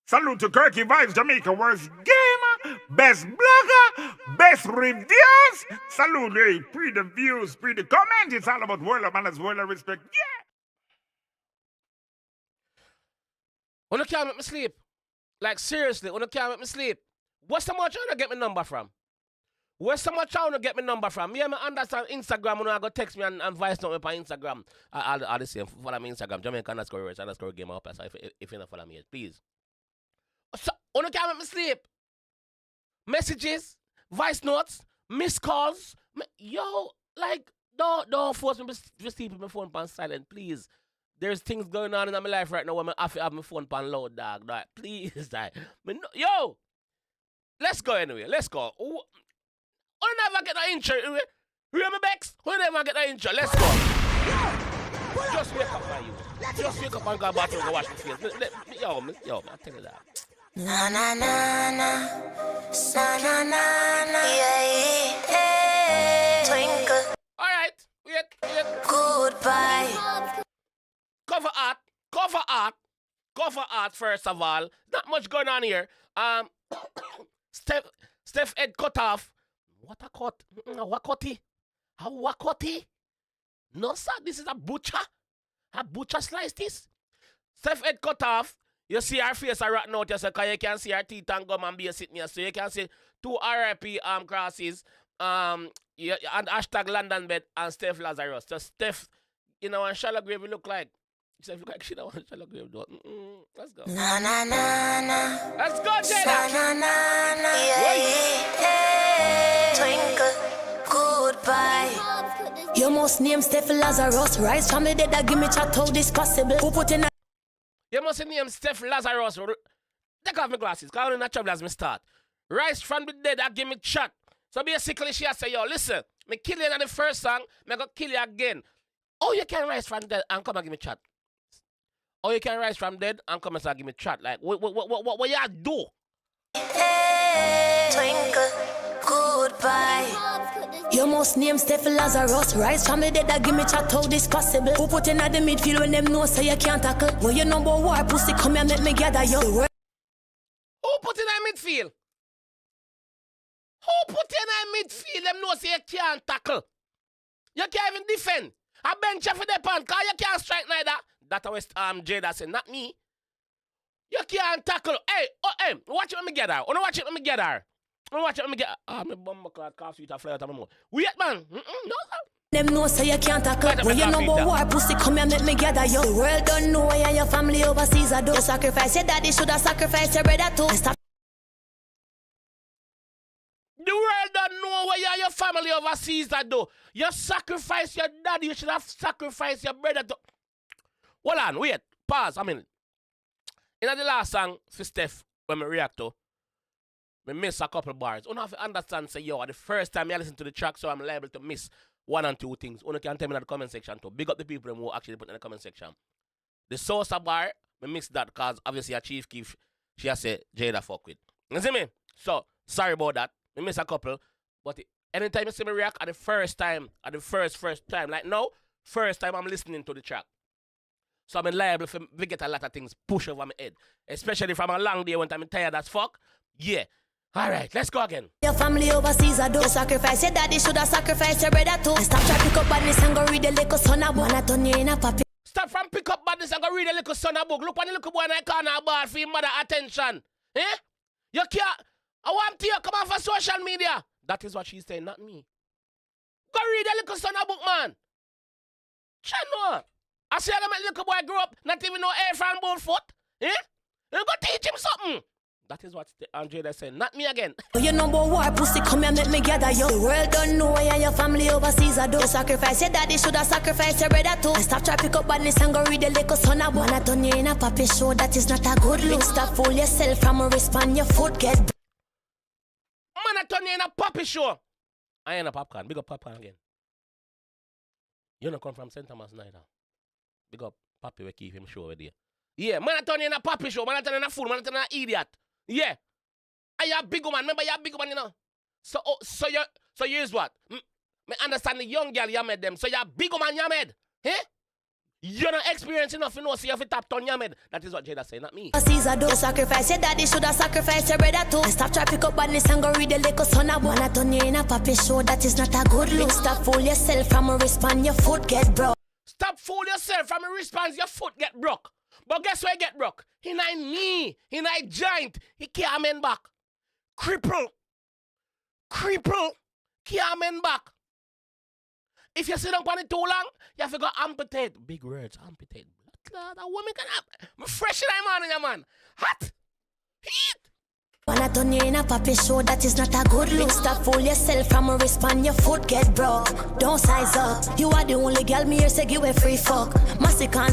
Salute to 𝐑𝐂𝐓𝐈𝐎𝐍, Jamaica worst gamer, best blogger, best reviews. Salute, hey, pre the views, pre the comment. It's all about world of manners, world of respect. Yeah. When you can't make me sleep. Like seriously, when you can't make me sleep. What's so much you wanna get my number from? Where's so much I wanna get my number from? Yeah, I understand Instagram when I go text me and voice note me on Instagram. I'll the same. Follow me Instagram, Jamaica_game up. So if you don't follow me yet, please. So when you can't make me sleep. Messages, voice notes, missed calls. Yo, like, don't force me to sleep with my phone on silent, please. There's things going on in my life right now where I have to have my phone on loud, dog. Like, please, dog. Yo, let's go anyway. Let's go. Who never get an intro? Remember, Bex? Who never get an intro? Let's go. Just wake up, man, you. Just wake up and go back and go wash my face. Yo, I tell you that. Na na na na, na na na, yeah, twinkle. All right, wait. Goodbye. Cover art. First of all, not much going on here. Steff head cut off. What a cut? A wakoti? No sir, this is a butcher. A butcher slice this. Steff head cut off. You see her face a rotten out, because you can see her teeth and gum and be sitting here. So you can see 2 RIP crosses, and hashtag London bed and Steff Lazarus. So Steff, you know, and shallow grave look like. Steff look like she don't want shallow grave though. Let's go. Na na na na. Let's go, Jada. Na na na, yeah, twinkle. Goodbye. You must name Steff Lazarus. Rise from the dead that give me chat how this possible. Who put in a You must name Steff Lazarus. Take off my glasses, because I'm in trouble as me start. Rise from the dead and give me chat. So basically she say, yo, listen, me kill you in the first song, me go kill you again. Oh, you can rise from dead and come and give me chat. Oh, you can rise from dead and come and give me chat. Like, what you do? hey, twinkle. Goodbye. You must name Steff Lazarus. Rise from the dead that give me chat how this possible. Who put in at the midfield when them know say you can't tackle? When you number war pussy come and make me gather you. Who put in a midfield? Who put in a midfield? Them know say you can't tackle. You can't even defend. I bench you for the pan, because you can't strike neither. That was Jada said, not me. You can't tackle. Hey, watch it when me get her. Watch it when me get her. Watch it when me get her. My bumper clock cough sweet a fly out of my mouth. Wait, man. No, sir. Them know say you can't tackle. When you number war pussy come and make me gather you. The world don't know why your family overseas are do. You sacrifice your daddy, should have sacrificed your brother too. Stop. The world don't know where your family overseas are do. You sacrifice your daddy, you should have sacrificed your brother too. Hold on, wait, pause. In the last song for Steff, when I react to, I miss a couple bars. You have to understand, say, yo, the first time I listen to the track, so I'm liable to miss 1 and 2 things. You can tell me in the comment section too. Big up the people who actually put in the comment section. The Sosa bar, I miss that because obviously a Chief Keef, she has said Jada fuck with. You see me? So, sorry about that. I miss a couple. But anytime you see me react at the first time, first time, like now, first time I'm listening to the track. So I'm liable for we get a lot of things push over my head. Especially from a long day when I'm tired as fuck. Yeah. Alright, let's go again. Your family overseas are do. You sacrifice your daddy, should have sacrificed your brother too. Stop trying to pick up badness and go read the little son a book. Wanna turn you in a puppy. Stop from pick up badness and go read the little son a book. Look when the little boy in the corner bar for your mother attention. Eh? You can't. I want to come on for social media. That is what she's saying, not me. Go read the little son a book, man. Chano. I see how the little boy grow up, not even know air from both foot. Eh? You go teach him something. That is what Jada said, not me again. You number war pussy come and make me gather you. The world don't know why your family overseas are do. You sacrifice your daddy, should have sacrificed your brother too. Stop trying to pick up badness and go read the little son a book. Wanna turn you in a puppy show, that is not a good look. Stop fool yourself from a respond your foot get. Man, I turn you in a puppy show. I ain't a popcorn. Big up popcorn again. You don't come from St. Thomas neither. Big up Papi, we keep him show over there. Yeah, man, I turn you in a puppy show. Man, I turn you in a fool. Man, I turn you in an idiot. Yeah. I a big woman. Remember, you a big woman, you know. So here's what. Me understand the young girl you made them. So you a big woman you made. Eh? You're not experiencing enough, you know, so you have to tap on your head. That is what Jada said, not me. Caesar do sacrifice your daddy should have sacrificed your brother too. Stop trying to pick up badness and go read the little son. I wanna turn you in a puppy show. That is not a good look. Stop fool yourself from a wristband, your foot get broke. Stop fool yourself from a wristband, your foot get broke. But guess where he get broke? He not knee, he not joint, he can't mend back. Cripple, can't mend back. If you sit down on it too long, you have to go amputate. Big words, amputate. Blood, a woman can have. I'm fresh in my man, man. Hot. Heat. Wanna turn you in a puppy show, that is not a good look. Stop fool yourself from a wristband, your foot get broke. Don't size up. You are the only girl me here say give a free fuck. Massacre.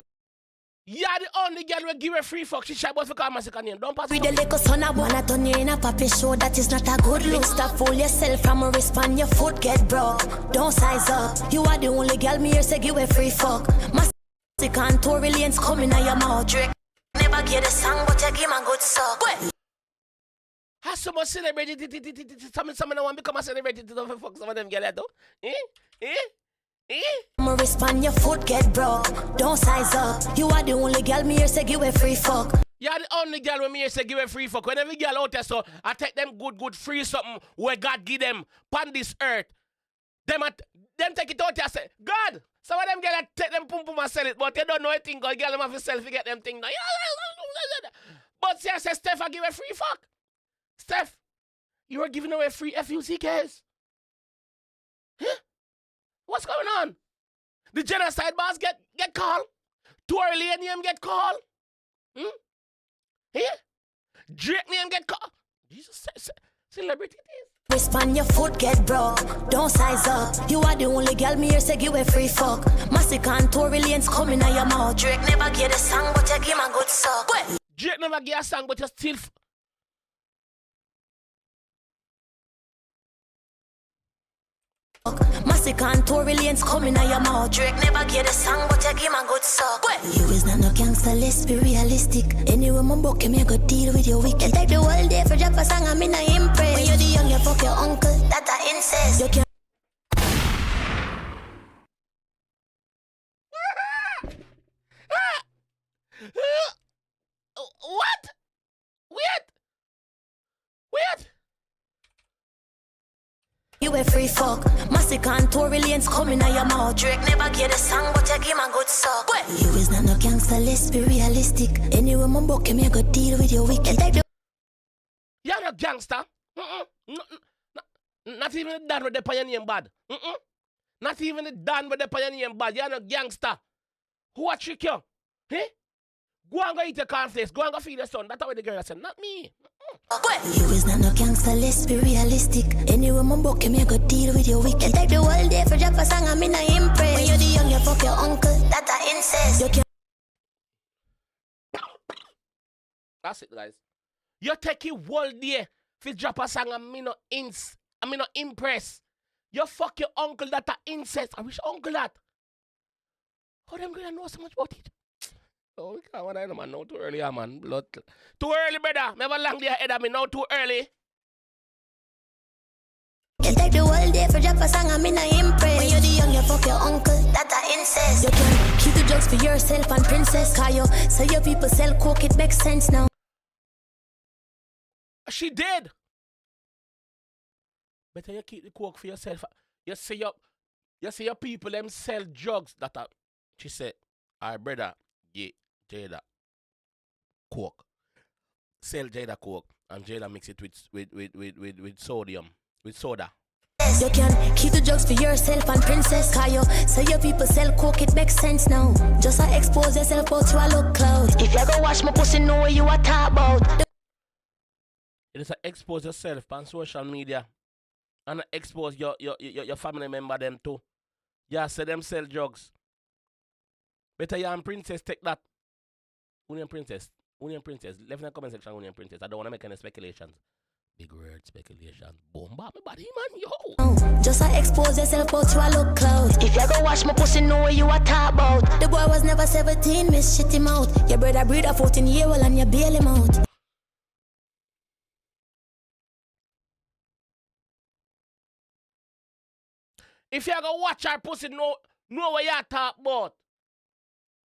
You're the only girl who give a free fuck. She shy boy for call Massacre name. Don't pass With the little son, I wanna turn you in a puppy show. That is not a good look. Stop fool yourself from a wristband, your foot get broke. Don't size up. You are the only girl me here say give a free fuck. Massacre and Tory Lane's coming out your mouth. Drake never get a song, but you give him a good suck. Has someone celebrated someone want to become a celebrity to fuck some of them girls though? I'ma respond, your foot get broke. Don't size up. You are the only girl me here say give a free fuck. You're the only girl when me here say give a free fuck. When every girl out there so I take them good free something where God give them upon this earth. Them take it out there say, God, some of them girls take them pum and sell it, but they don't know anything. God girl them have to sell to get them thing now. But see I say Steff I give a free fuck. Steff, you are giving away free FUCKs. Huh? What's going on? The genocide boss get called. Tory Lane name get called. Yeah? Drake name get called. Jesus, celebrity this. Respond, your foot get broke. Don't size up. You are the only girl me here say give a free fuck. Massacre and Tory Lane's coming out your mouth. Drake never get a song, but you give him a good suck. Drake never get a song, but you still. Massacre and Tory Lane's coming out your mouth. Drake never get a song, but you give him a good suck. You is not no gangster, let's be realistic. Anyway, my book, me go deal with your wicked. Take the whole day for drop a song, I'm in a impress. When you're the young, you fuck your uncle, that a incest. You can't. What? Wait. You a free fuck. Massacre and Tory Lane's coming out your mouth. Drake never get a song, but you give him a good suck. You is not no gangster, let's be realistic. Anyway, my book, me go deal with your wicked. You're not gangster. Not even the Dan with the pioneer bad. Not even the Dan with the pioneer bad. You're not gangster. Who a trick you? Eh? Go and go eat your cornflakes. Go and go feed your son. That's what the girl said. Not me. You is not no gangster, let's be realistic. Anyway, my book, me go deal with your wicked. Take the whole day for drop a song, I'm in a impress. When you're the young, you fuck your uncle, that a incest. You can't. That's it, guys. You take it whole day for drop a song, I'm not impressed. You fuck your uncle, that a incest. I wish uncle that. How them gonna know so much about it? Oh, we can't want to know, man. No, too early, man. Blood. Too early, brother. Never long day ahead of me. Now too early. You take the whole day for drop a song, I'm in a impress. When you're the young, you fuck your uncle, that a incest. You can keep the drugs for yourself and princess. Cause you say your people sell coke, it makes sense now. She did. Better you keep the coke for yourself. You see your people them sell drugs that are. She said, "Our brother, yeah, Jada coke. Sell Jada coke and Jada mix it with sodium, with soda." You can keep the drugs for yourself and princess. Cause you say your people sell coke, it makes sense now. Just expose yourself out to a look cloud. If you go watch my pussy, know what you are talk about. It is to expose yourself on social media and expose your family member them too. Yeah, say them sell drugs. Better you and princess take that. Union princess. Left in the comment section, Union princess. I don't want to make any speculations. Big word speculation. Boom, bop, my body, man, yo. Just expose yourself out to a look cloud. If you go watch my pussy, know what you are talk about. The boy was never 17, miss shit him out. Your brother breed a 14-year-old and you bail him out. If you go watch our pussy, know what you talk about.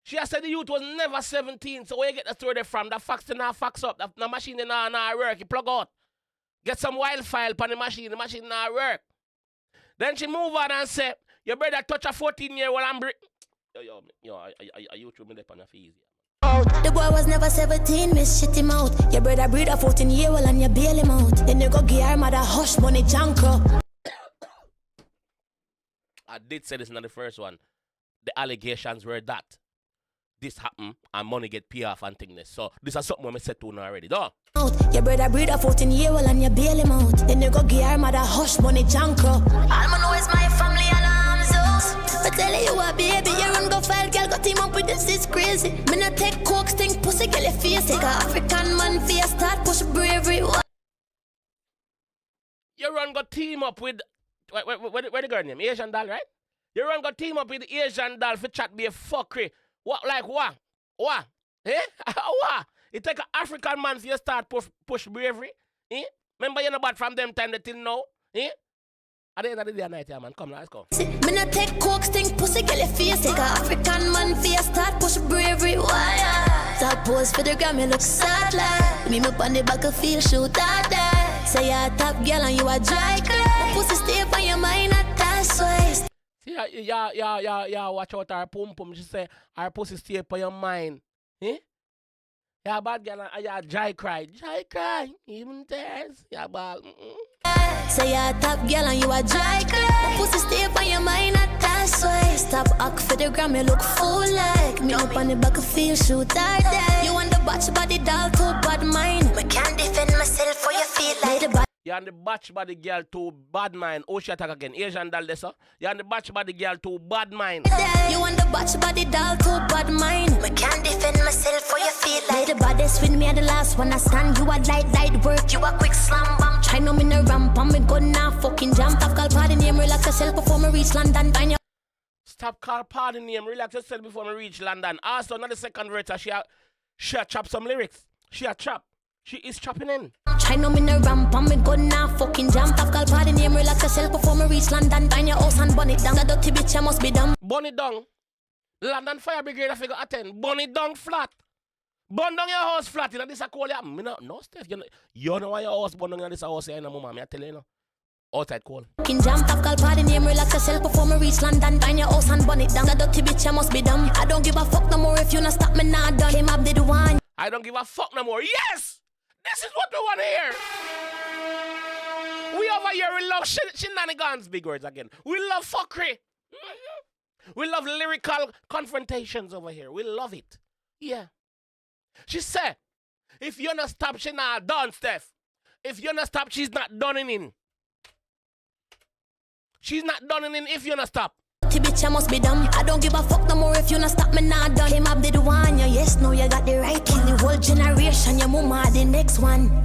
She has said the youth was never 17. So where you get the story there from? The fax not fax up. The machine not work. You plug out. Get some wild file on the machine not work. Then she move on and say, your brother touch a 14-year-old and break. Yo, I YouTube me on a fees. The boy was never 17, miss shit him out. Your brother breed a 14-year-old and you bail him out. Then you go give her mother hush money janko. I did say this in the first one. The allegations were that this happened and money get paid off and things. So this is something I said to you already, though. Your brother breed a 14-year-old and you bail him out. Then you go give her mother hush money janko. All I know is my family alarms. I tell you a baby, you run go file, girl, got team up with this is crazy. Me not take coke, stink, pussy, girl, your face. Take a African man face, start push bravery. You run go team up with, where the girl name? Asian doll, right? You run go team up with the Asian doll for chat be a fuckery. What, like what? What? Eh? What? You take an African man for you start push bravery? Eh? Remember you're not bad from them time till now? Eh? At the end of the day, night, yeah, man. Come, let's go. Me not take coke, stink, pussy, girl, your face. Take a African man face, start push bravery. Why? Start pose for the gram, you look sad like. Me up on the back of field, shoot that day. Say you're a top girl and you a dry cry. Pussy stay up on your mind, not that way. Yeah, watch out her pum pum. She say, her pussy stay up on your mind. Eh? Yeah, bad girl, and yeah, dry cry, even tears. Yeah, bad. Say you're a top girl and you a dry cry. Pussy stay up on your mind, not that way. Stop act for the gram, you look fool like. Me up on the back of field, shoot that day. You want the batch body doll, too bad mind. I can't defend myself for you feel like the bad. You and the batch body girl too bad mind. Oh, she attack again. Asian doll this, You and the batch body girl too bad mind. You want the batch body doll too bad mind. I can't defend myself for you feel like the baddest with me and the last one I stand. You a light work, you a quick slam bam. Try no me no ramp, and me gun now fucking jam. Stop call party name, relax yourself before me reach London. Stop call party name, relax yourself before me reach London. Also, not the second verse, she a chop some lyrics. She a chop. She is chopping in. Try no me no ramp, and me gun now fucking jam. Stop call party name, relax yourself before me reach London. Find your house and burn it down. That dirty bitch, I must be dumb. Burn it down. London Fire Brigade, I figure attend. Burn it down flat. Burn down your house flat. You know this a call ya. No, Steff. You know why your house burn down in this house here, mama. I tell you, no. Outside call. Fucking jam, stop call party name, relax yourself before me reach London. Find your house and burn it down. That dirty bitch, I must be dumb. I don't give a fuck no more if you not stop me now. Done. Came up did one. I don't give a fuck no more. Yes! This is what we want to hear. We over here, we love shenanigans, big words again. We love fuckery. We love lyrical confrontations over here. We love it. Yeah. She said, if you're not stop, she not done, Steff. If you're not stop, she's not done in. She's not done in if you're not stop. Bitch, I must be dumb. I don't give a fuck no more if you not stop me now done. Came up did one, you yes, no, you got the right one. The whole generation, your mama the next one.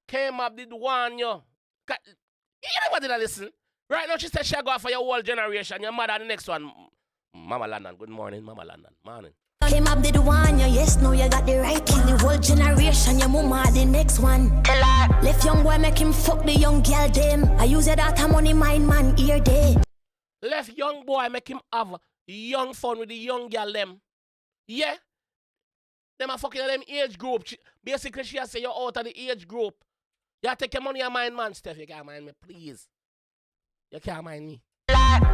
Came up did one, you. You never did I listen. Right now she said she go for your whole generation. Your mother the next one. Mama London, good morning, Mama London. Morning. Came up did one, you yes, no, you got the right one. The whole generation, your mama the next one. Tell her. Left young boy make him fuck the young girl them. I use your data money, mind man, ear day. Left young boy make him have young fun with the young girl them. Yeah. Them are fucking them age group. Basically, she has say you're out of the age group. You take your money and mind man, Steff. You can't mind me, please. You can't mind me.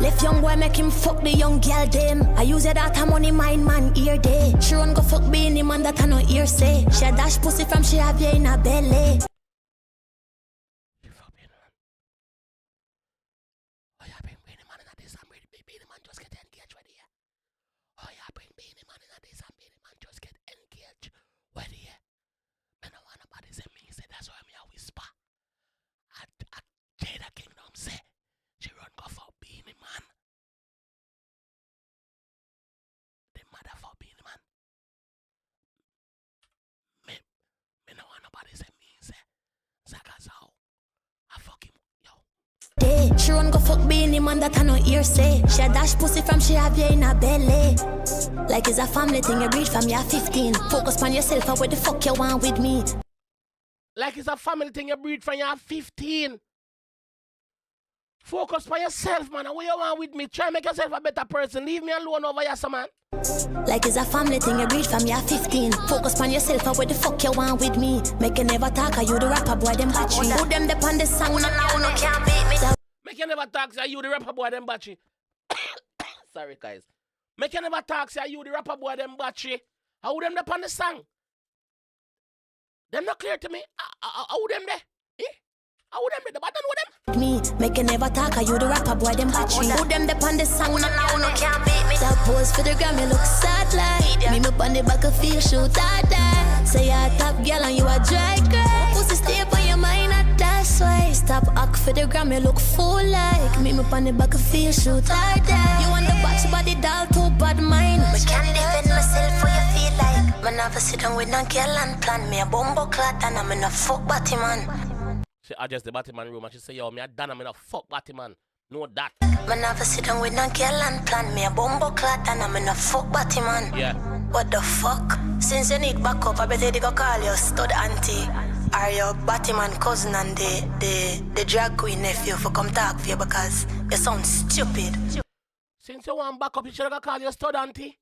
Left young boy make him fuck the young girl them. I use your data money, mind man, ear day. She run go fuck beanie man that I no ear say. She a dash pussy from she have you in her belly. She run go fuck beanie man that I no ear say. She a dash pussy from she have you in her belly. Like it's a family thing you breed from you 15. Focus on yourself and what the fuck you want with me. Like it's a family thing you breed from you 15. Focus on yourself, man. And what you want with me? Try and make yourself a better person. Leave me alone over here, so man. Like it's a family thing, you breed from you're 15. Focus on yourself and what the fuck you want with me. Make you never talk, you the rapper boy, them battery. Put them up on the song, no can't beat me. Make you never talk, say you the rapper boy, them battery. Sorry, guys. Make you never talk, say you the rapper boy, them battery. How them up on the song? They're not clear to me. How them there? How them there? The button with them? Me, make you never talk, you the rapper boy, them battery. Put them up on the song, no can't beat me. That pose for the gram, you look sad like. Me up on the back of feel shoot that. Say you're a top girl and you a dry girl. Pussy stay up on your mind, that's why. Stop act for the gram, you look full like. Me up on the back of feel shoot that. You want the batch body doll, too bad mind. But can't defend myself for you feel like. Man, never sit down with no girl and plan me a bumbo clot and I'm in a fuck batty man. She adjust the Batman room and she say, yo, me a done, I'm in a fuck Batman. Know that. Man, never sit down with no girl and plan me a bumbo clot and I'm in a fuck batty man. Yeah. What the fuck? Since you need backup, I bet they go call you stud auntie. Or your Batman cousin and the drag queen nephew for come talk for you because you sound stupid. Since you want backup, you should have called your stud auntie.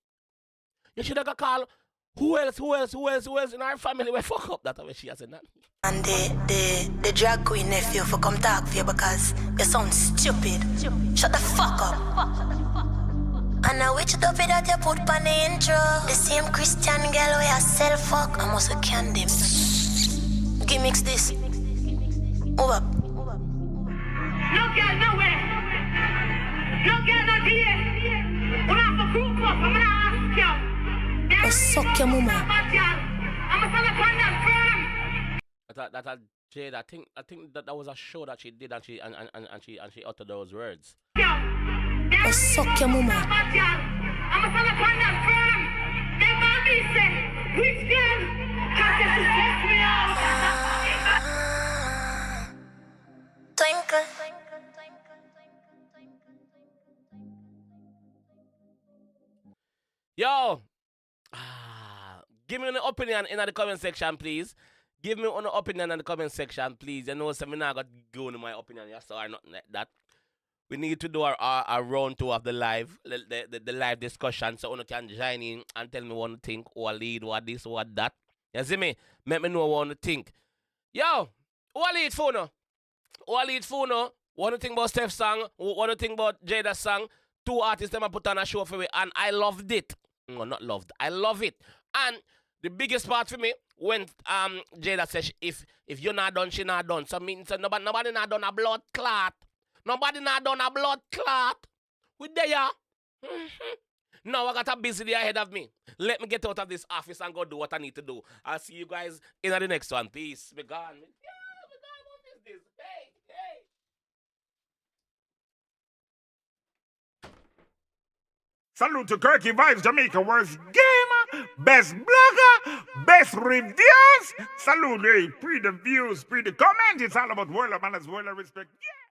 You should have called who else in our family will fuck up that way she has said that. And the drag queen nephew for come talk for you because you sound stupid. Shut the fuck up. And now which dopey that you put on the intro? The same Christian girl where I sell fuck. I must have canned him. Gimmicks this. Move up. No girl nowhere. No girl not here. When I'm for group up, I'm gonna ask you. Oh, suck your mama. I'm a son of that firm. That Jade, I think that was a show that she did and she uttered those words. Oh, suck your mama. I'm a son of that firm. They might be say, which girl? Cause you set me out. Twinkle. Yo, give me an opinion in the comment section, please. Give me an opinion in the comment section, please. You know, so I'm not going to go into my opinion, yes, or nothing like that. We need to do our round two of the live, the live discussion, so you can join in and tell me what you think, or lead, what this, what that. You see me? Make me know what you think. Yo, what lead for now? What lead for now? What do you think about Steff's song? What do you think about Jada's song? Two artists that I put on a show for me, and I loved it. No, not loved. I love it. And the biggest part for me, when Jada says, if you're not done, she not done. So means nobody not done a blood clot. Nobody not done a blood clot. We there. Now I got a busy day ahead of me. Let me get out of this office and go do what I need to do. I'll see you guys in the next one. Peace. Be gone. Yeah, be gone. What is this? Hey. Salute to 𝐑𝐂𝐓𝐈𝐎𝐍, Jamaica worst gamer, best blogger, best reviews. Salute, hey, pre the views, pre the comment. It's all about world of manners, world of respect. Yeah.